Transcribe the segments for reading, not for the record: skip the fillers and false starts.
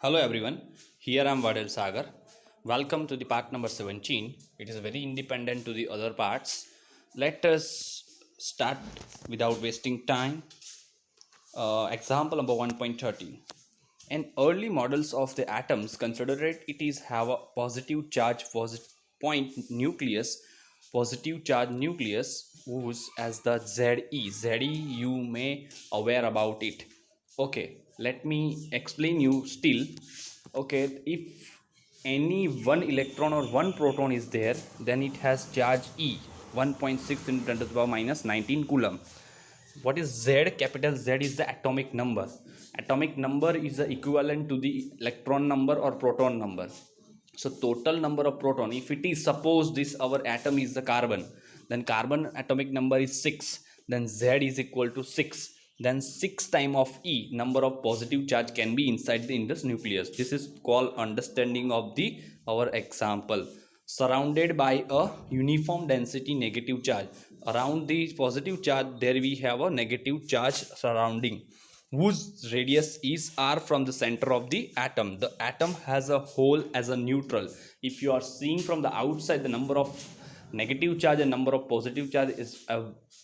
Hello everyone, here I am Vadel Sagar. Welcome to the part number 17. It is very independent to the other parts. Let us start without wasting time. Example number 1.30. In early models of the atoms, consider it is have a positive charge point nucleus, positive charge nucleus whose as the ZE you may aware about it. Okay, let me explain you still. Okay, if any one electron or one proton is there, then it has charge E, 1.6 into 10 to the power minus 19 coulomb. What is Z? Capital Z is the atomic number. Atomic number is the equivalent to the electron number or proton number. So total number of proton, if it is suppose this our atom is the carbon, then carbon atomic number is 6, then Z is equal to 6, then 6 time of E number of positive charge can be inside the in this nucleus. This is called understanding of the our example. Surrounded by a uniform density negative charge, around the positive charge there we have a negative charge surrounding, whose radius is r from the center of the atom. The atom has a hole as a neutral. If you are seeing from the outside, the number of negative charge and number of positive charge is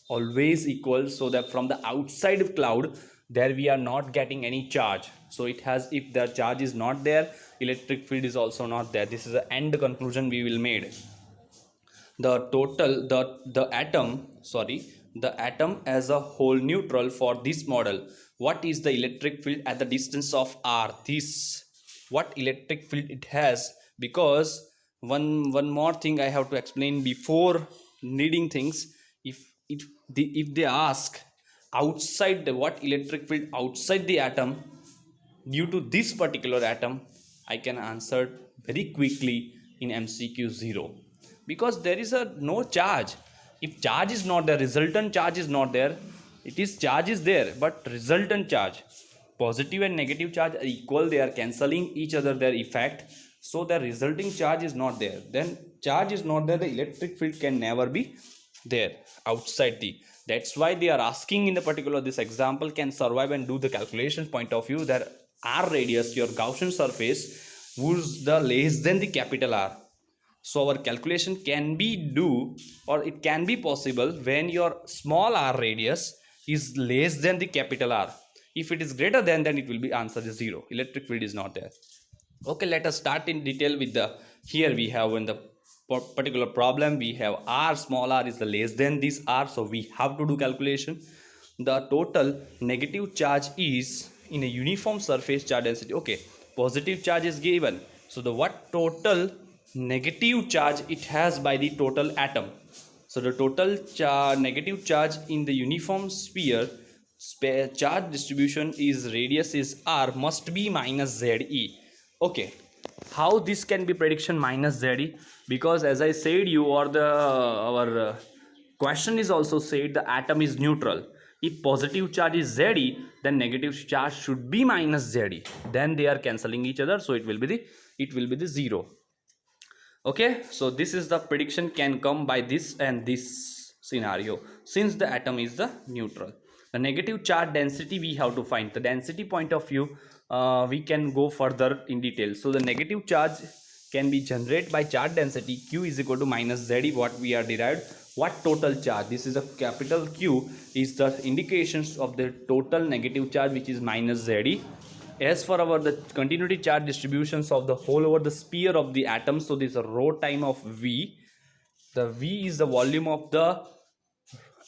always equal, so that from the outside cloud there we are not getting any charge. So it has, if the charge is not there, electric field is also not there. This is the end conclusion we will made. The total the atom, sorry, the atom as a whole neutral for this model. What is the electric field at the distance of r? This, what electric field it has? Because one more thing I have to explain before reading things. If they ask outside the what electric field outside the atom due to this particular atom, I can answer very quickly in MCQ 0, because there is a no charge. If charge is not there, resultant charge is not there. It is charge is there, but resultant charge, positive and negative charge are equal, they are cancelling each other their effect, so the resulting charge is not there. Then charge is not there, the electric field can never be there outside the. That's why they are asking in the particular this example can survive and do the calculation point of view that r radius, your Gaussian surface, who's the less than the capital R. So our calculation can be do, or it can be possible when your small r radius is less than the capital R. If it is greater than, then it will be answer is 0. Electric field is not there. Okay, let us start in detail with the, here we have in the particular problem we have r, small r is the less than this r, so we have to do calculation. The total negative charge is in a uniform surface charge density. Okay, positive charge is given, so the what total negative charge it has by the total atom. So the total negative charge in the uniform sphere charge distribution is radius is r must be minus Ze. Okay, how this can be prediction minus Ze? Because as I said you, or the our question is also said the atom is neutral. If positive charge is Ze, then negative charge should be minus Ze. Then they are cancelling each other, so it will be the 0. Okay, so this is the prediction can come by this and this scenario, since the atom is the neutral. The negative charge density we have to find. The density point of view, we can go further in detail. So the negative charge can be generated by charge density q is equal to minus Ze, what we are derived. What total charge, this is a capital Q, is the indications of the total negative charge, which is minus Ze. As for our the continuity charge distributions of the whole over the sphere of the atom, so this is a rho time of V. The V is the volume of the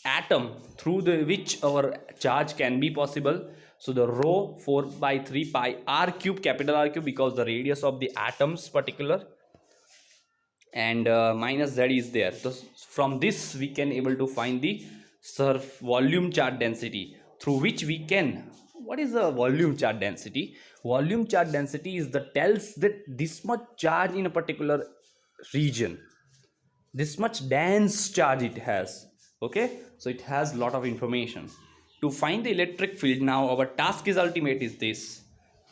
atom through the which our charge can be possible. So the rho 4 by 3 pi r cube, capital R cube, because the radius of the atoms particular, and minus Z is there. So from this we can able to find the volume charge density, through which we can, what is the volume charge density? Volume charge density is the tells that this much charge in a particular region, this much dense charge it has. Okay, so it has lot of information. To find the electric field, now our task is ultimate is this: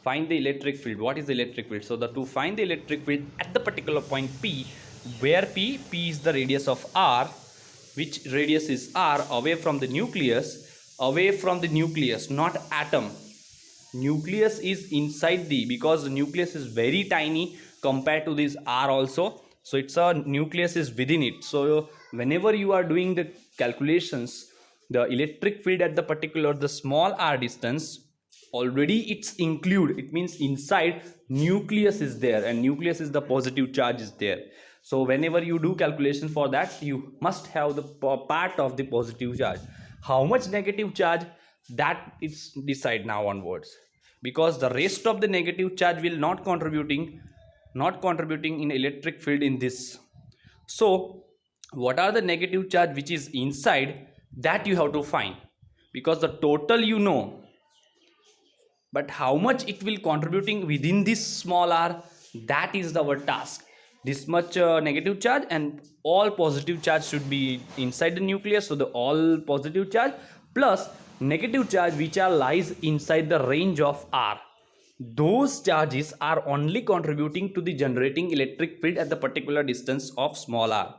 find the electric field. What is the electric field? So to find the electric field at the particular point P, where P is the radius of R, which radius is R, away from the nucleus, not atom. nucleus is inside the, because the nucleus is very tiny compared to this r also, so it's a nucleus is within it. So whenever you are doing the calculations, the electric field at the particular the small r distance, already it's include, it means inside nucleus is there, and nucleus is the positive charge is there. So whenever you do calculation for that, you must have the part of the positive charge. How much negative charge, that it's decide now onwards, because the rest of the negative charge will not contributing in electric field in this. So what are the negative charge which is inside, that you have to find, because the total you know, but how much it will contributing within this small r, that is our task. This much negative charge and all positive charge should be inside the nucleus, so the all positive charge plus negative charge which are lies inside the range of r, those charges are only contributing to the generating electric field at the particular distance of small r.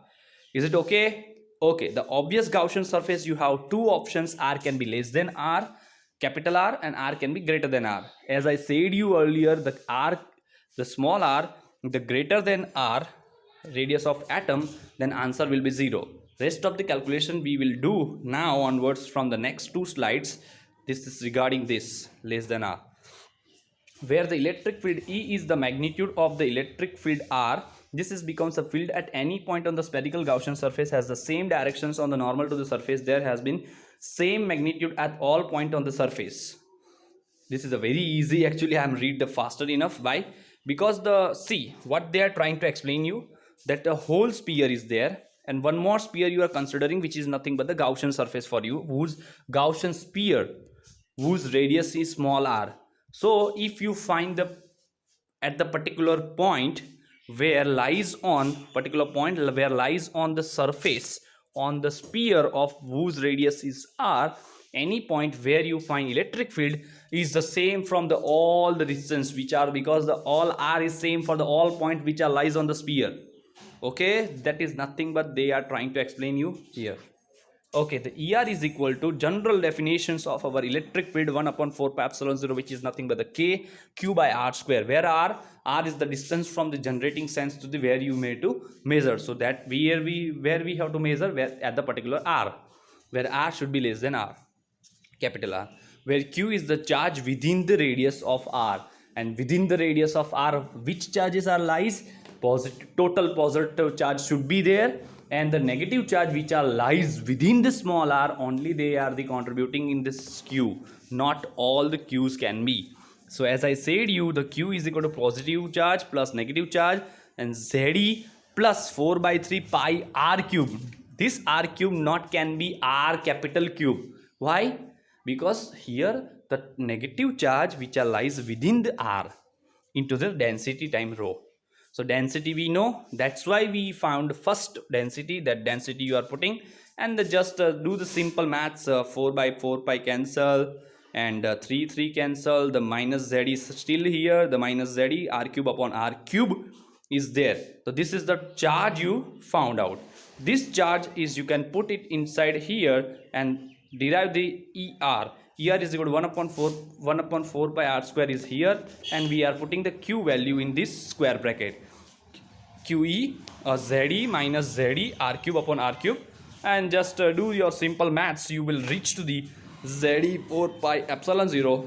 Is it okay? Okay, the obvious Gaussian surface, you have two options, r can be less than r, capital R, and r can be greater than r. As I said you earlier, the small r, the greater than r radius of atom, then answer will be 0. Rest of the calculation we will do now onwards from the next two slides. This is regarding this less than r, where the electric field E is the magnitude of the electric field R. This is becomes a field at any point on the spherical Gaussian surface has the same directions on the normal to the surface. There has been same magnitude at all point on the surface. This is a very easy, actually I am read the faster enough. Why? Because the, see what they are trying to explain you, that a whole sphere is there and one more sphere you are considering, which is nothing but the Gaussian surface for you, whose Gaussian sphere, whose radius is small r. So if you find the at the particular point where lies on the surface on the sphere of whose radius is r, any point where you find electric field is the same from the all the distance which are, because the all r is same for the all point which are lies on the sphere. Okay, that is nothing but they are trying to explain you here. Okay, the ER is equal to general definitions of our electric field 1 upon 4 pi epsilon 0, which is nothing but the k q by r square, where r is the distance from the generating sense to the where you may to measure. So that where we have to measure, where at the particular r, where r should be less than r, capital R, where q is the charge within the radius of r, and within the radius of r which charges are lies, positive, total positive charge should be there, and the negative charge which are lies within the small r, only they are the contributing in this q, not all the q's can be. So as I said you, the q is equal to positive charge plus negative charge and ze plus 4 by 3 pi r cube. This r cube not can be r capital cube. Why? Because here the negative charge which are lies within the r into the density time rho. So density we know, that's why we found first density, that density you are putting, and just do the simple maths. 4 by 4 pi cancel, and 3 cancel, the minus z is still here, the minus z, r cube upon r cube is there. So this is the charge you found out. This charge is, you can put it inside here and derive the ER. ER is equal to 1 upon 4 pi r square is here, and we are putting the q value in this square bracket. QE ZE minus ZE r cube upon r cube, and just do your simple maths, you will reach to the ZE 4 pi epsilon 0.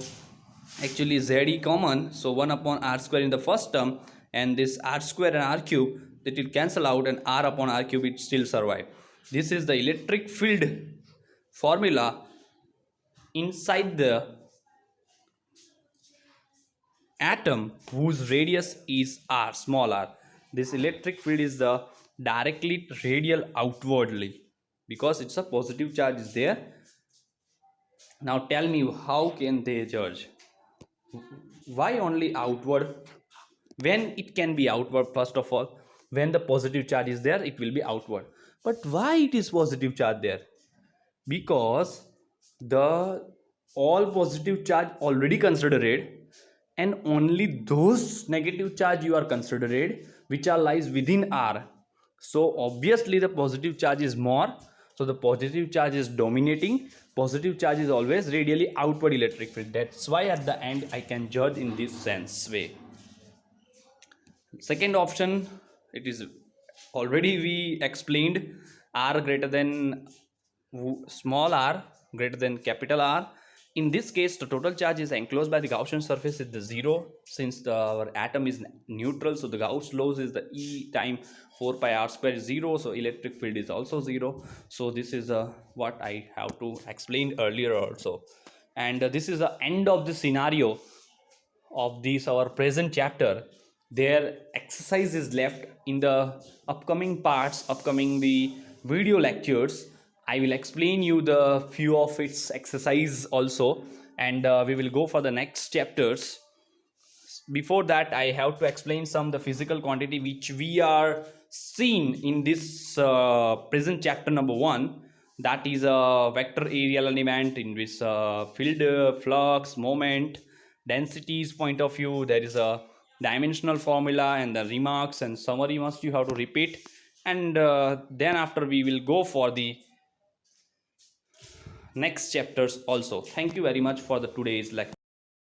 Actually ZE common, so 1 upon r square in the first term, and this r square and r cube, that will cancel out, and r upon r cube it still survive. This is the electric field formula inside the atom whose radius is r, small r. This electric field is the directly radial outwardly, because it's a positive charge is there. Now tell me, how can they judge? Why only outward? When it can be outward, first of all, when the positive charge is there, it will be outward. But why it is positive charge there? Because the all positive charge already considered, and only those negative charge you are considered which are lies within r. So obviously the positive charge is more, so the positive charge is dominating. positive charge is always radially outward electric field. That's why at the end I can judge in this sense way. Second option, it is already we explained, r greater than small r greater than capital R. In this case, the total charge is enclosed by the Gaussian surface is the zero, since our atom is neutral. So the Gauss laws is the E time 4 pi r square is zero. So electric field is also zero. So this is what I have to explain earlier also. And this is the end of the scenario of this our present chapter. Their exercise is left in the upcoming parts, upcoming the video lectures. I will explain you the few of its exercise also, and we will go for the next chapters. Before that, I have to explain some the physical quantity which we are seen in this present chapter number 1. That is a vector areal element in which field, flux, moment, densities point of view. There is a dimensional formula and the remarks and summary must you have to repeat. And then after we will go for the next chapters also. Thank you very much for the today's lecture.